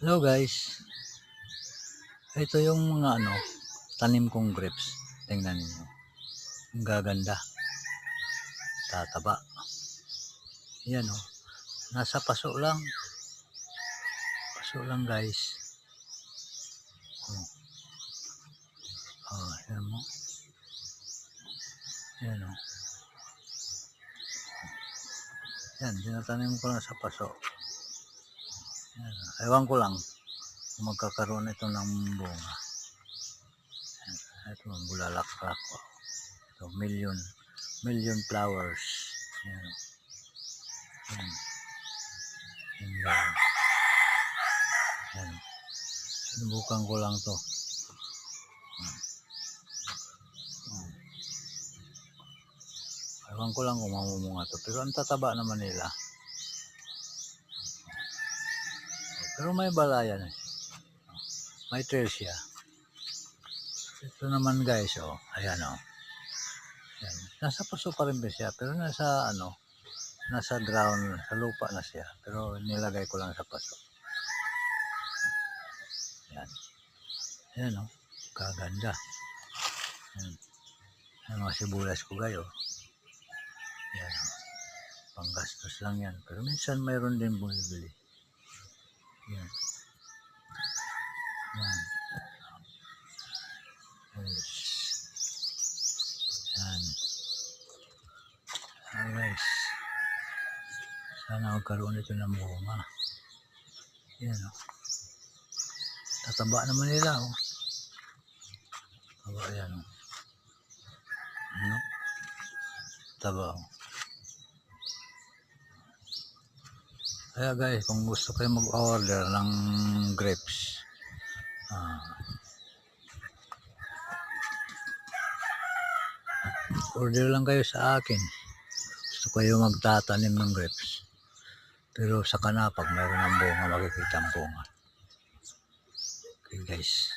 Hello guys, ito yung mga tanim kong grapes. Tingnan niyo. Ang gaganda. Tataba. Yan nasa paso lang. Paso lang guys. Yan mo. Yan Yan, tinatanim ko lang sa paso. Yan. Ewan ko lang kung magkakaroon ito ng bunga. Yan. Ito, bulaklak ko. Ito, million flowers. Yan. Yan. Yan. Yan. Sinubukan ko lang to. Ewan ko lang kung mamumunga to. Pero ang tataba naman nila. Pero may balayan. May trail siya. Ito naman guys, ayan Ayan. Nasa paso pa rin ba siya, pero nasa ground, sa lupa na siya. Pero nilagay ko lang sa paso. Ayan. Ayan kaganda. Ayan. Ayan mga sibulas ko gayo. Ayan panggastos lang yan. Pero minsan mayroon din bumibili. Ayan. Ayan. Yes. Ayan. Alright. Sana magkaroon ito ng bunga. Ayan tataba naman nila taba yan taba Kaya guys, kung gusto kayo mag-order ng grapes, order lang kayo sa akin. Gusto kayo magtatanim ng grapes. Pero sa pag mayroon ng bunga, makikita ang bunga. Okay guys.